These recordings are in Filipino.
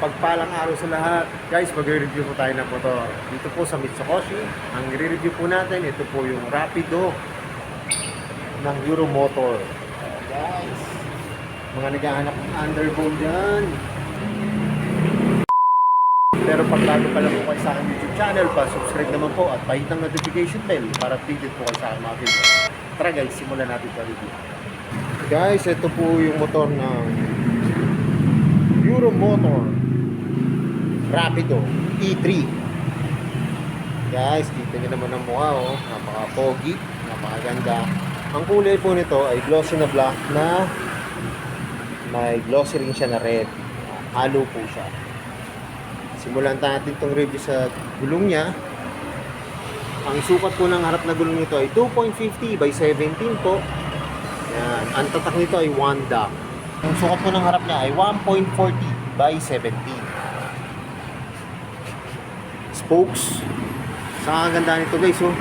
Mapagpalang araw sa lahat. Guys, mag-review po tayo ng motor. Dito po sa Mitsukoshi, ang i-review po natin, ito po yung Rapido ng Euromotor. Guys, mga naghahanap ng underbone dyan. Pero pag bago pa lang po kayo sa aking YouTube channel, pa-subscribe naman po at pahit ng notification bell para updated po kayo sa aking mga video. Tara guys, simulan natin ito review. Guys, ito po yung motor ng Euromotor Rapido E3. Guys, kita nyo naman ang mukha, oh. Napaka-pogi, napakaganda. Ang kulay po nito ay glossy na black na may glossy rin siya na red. Halo po siya. Simulan natin itong review sa gulong niya. Ang sukat po ng harap na gulong nito ay 2.50 by 17 po. Yan. Ang tatak nito ay 1 dot. Ang sukat po ng harap niya ay 1.40 by 17. Spokes. Sa ganda nito guys, oh.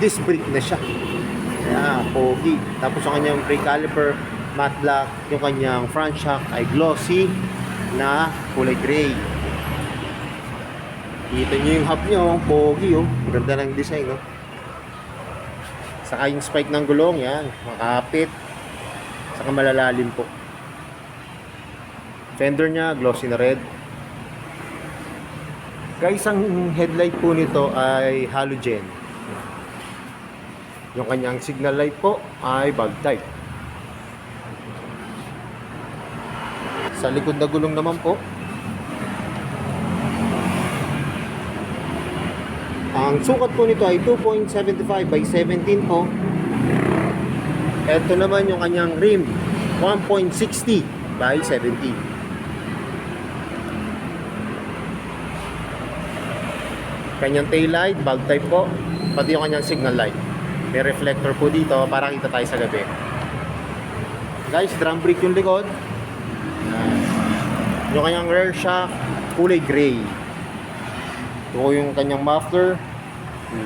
Disc brake na siya. Kaya pogi. Tapos ang kanyang brake caliper matte black. Yung kanyang front shock ay glossy na kulay gray. Kita nyo yung hub nyo, pogi, oh. Ganda ng design, oh. Saka yung spike ng gulong, yan, makapit. Saka malalalim po. Fender nya, glossy na red. Guys, ang headlight po nito ay halogen. Yung kanyang signal light po ay bug type. Sa likod na gulong naman po, ang sukat po nito ay 2.75 by 17 po. Ito naman yung kanyang rim, 1.60 by 17. Kanyang tail light, bug type po. Pati yung kanyang signal light. May reflector po dito para kita tayo sa gabi. Guys, drum brake yung likod. Yung kanyang rear shock, kulay gray. Ito yung kanyang muffler,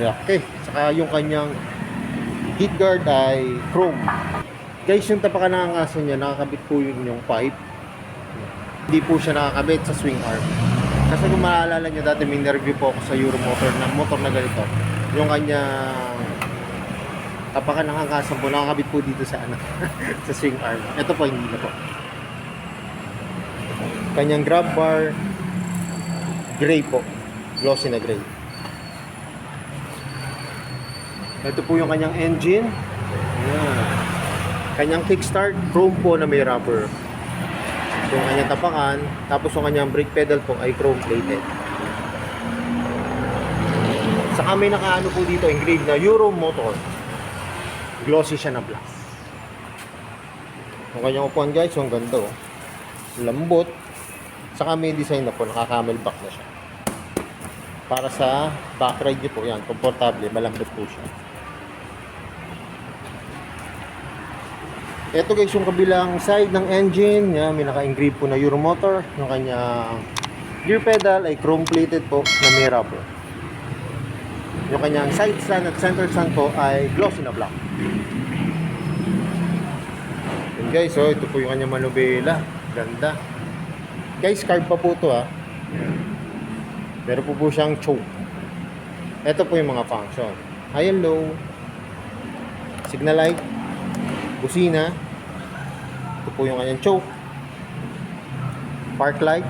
laki. Saka yung kanyang heat guard ay chrome. Guys, yung tapakan ng aso niya, nakakabit po yun yung pipe. Hindi po siya nakakabit sa swing arm. Kasi kung maalala nyo dati, may review po ako sa Euromotor ng motor na ganito. Yung kanyang tapakan ng hangkasan po, nakakabit po dito sa sa swing arm. Ito po, hindi na po. Kanyang grab bar, gray po. Glossy na gray. Ito po yung kanyang engine. Ayan. Kanyang kickstart, chrome po na may rubber. Ito yung kanyang tapakan. Tapos yung kanyang brake pedal po ay chrome plated. Saka may nakaano po dito, engraved na Euromotor. Glossy siya na black. Yung kanyang upuan guys, yung ganda, oh. Lambot. Saka may design na po, naka-camelback na siya. Para sa back ride nyo po yan, komportable, malambot po siya. Ito guys yung kabilang side ng engine, yan, may naka-engrave po na Euromotor. Yung kanyang gear pedal ay chrome plated po na may rubber. Yung kanyang side stand at center stand po ay glossy na black. And guys, oh, ito po yung kanyang manubela, ganda. Guys, carb pa po ito, ah. Meron po siyang choke. Ito po yung mga function. High and low. Signal light. Busina. Ito po yung kanyang choke. Park light.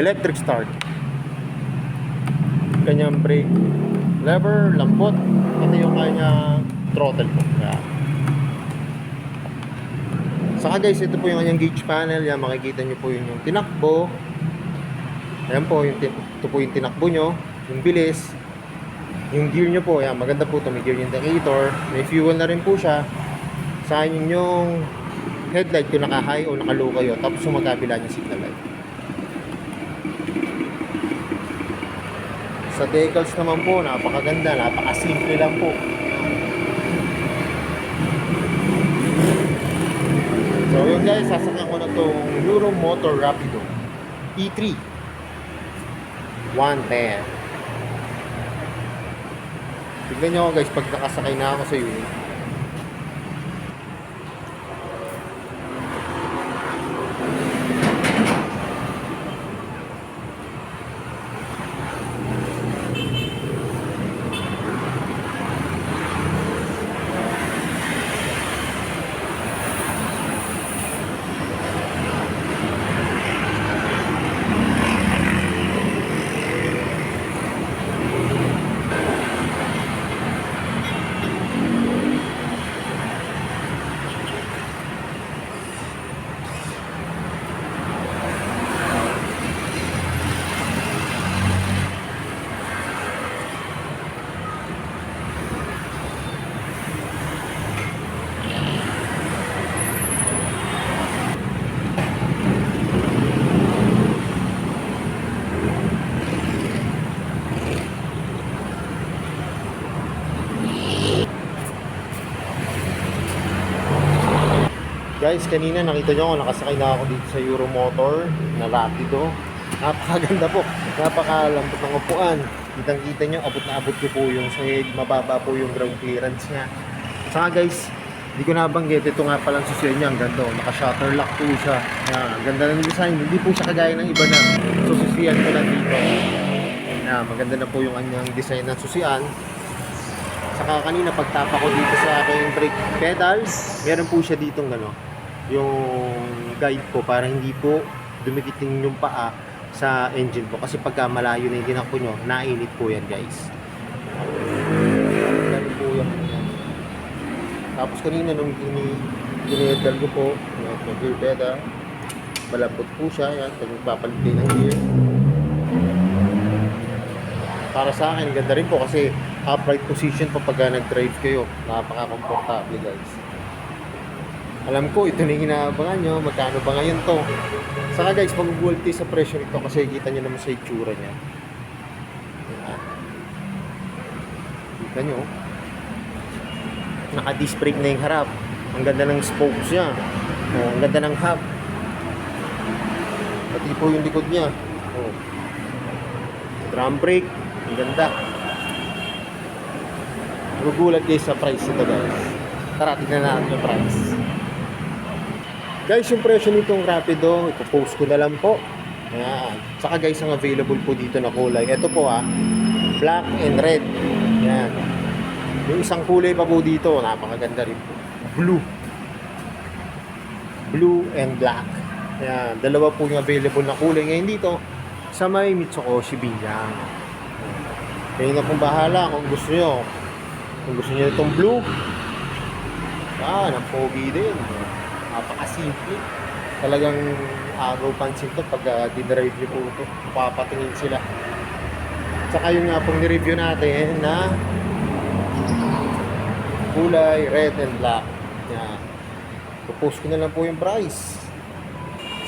Electric start. Kanyang brake lever, lambot. Ito yung kanyang throttle po. Yan. Saka guys, ito po yung kanyang gauge panel. Yan, makikita nyo po yung tinakbo. Ayan po, ito po yung tinakbo nyo, yung bilis, yung gear nyo po, ayan, maganda po ito, may gear indicator, may fuel na rin po siya, sa yung headlight kung naka-high o naka-low kayo, tapos yung magkabila yung signal light. Sa decals naman po, napakaganda, napakasimple lang po. So yun guys, sasakyan ko na itong Euromotor Rapido E3 110. Tignan nyo guys pag nakasakay na ako sa unit. Guys, kanina nakita nyo ako, nakasakay na ako dito sa Euromotor na Rapido. Napakaganda po, napakalambot ng upuan. Kitang-kita nyo, abot na abot ko po yung sahig, mababa po yung ground clearance niya. Saka guys, hindi ko nabanggit, ito nga palang susiyan niya, ang ganda. Naka-shutter lock po siya. Yan, ang ganda ng design, hindi po siya kagaya ng iba na susiyan ko lang dito. Yan, maganda na po yung kanyang design ng susian. Saka kanina pagtapa ko dito sa aking brake pedals, meron po siya ditong yung guide po para hindi po dumikiting yung paa sa engine po. Kasi pagka malayo na yung tinakbo nyo, nainit po yan guys. Ganun po yan. Tapos kanina nung ginedal ko po, yung gear pedal, malambot po siya. Yan, nagpapalit din ng gear. Para sa akin, ganda rin po kasi upright position pa pagka nag-drive kayo. Napaka-komportable guys. Alam ko, ito na yung inaabangan nyo. Magkano ba ngayon to? Saka guys, mag-voltage sa pressure ito kasi kita nyo naman sa itsura niya. Kita nyo. Naka-disc brake na yung harap. Ang ganda ng spokes niya. Ang ganda ng hub. Pati po yung likod niya. Drum brake. Ang ganda. Magugulat guys sa price ito guys. Tara, tignan natin yung price. Guys, yung presyo nitong Rapido, ipopost ko na lang po. Ayan. Saka guys, ang available po dito na kulay. Ito po black and red. Ayan. Yung isang kulay pa po dito, napakaganda rin po. Blue. Blue and black. Ayan. Dalawa po yung available na kulay ngayon dito sa may Mitsukoshi Binyang. Kayo na pong bahala kung gusto nyo. Kung gusto nyo itong blue, ang pogi din. Napaka-simple. Talagang agaw pansin to pag dinrive nyo po ito. Papatingin sila. Tsaka yung nga pong nireview natin na kulay red and black. Yan. Popost ko na lang po yung price.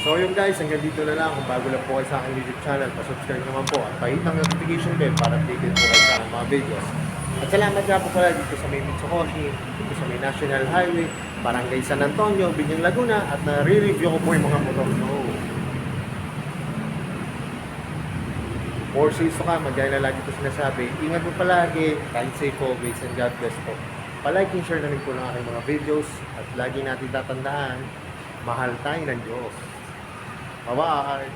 So yun guys, hanggang dito na lang. Kung bago lang po kayo sa aking YouTube channel, pasubscribe naman po at pahit ang notification bell para updated po kayo sa aking mga videos. At salamat nga po pala dito sa may Mitsukoshi, dito sa may National Highway, Barangay San Antonio, Binyang Laguna, at nare-review ko po yung mga motor. So, more safe ka, magaya na lagi ito sinasabi. Ingat po palagi, ride safe always, and God bless po. Palike and share na rin po ng aking mga videos, at lagi natin tatandaan, mahal tayo ng Diyos. Bye-bye!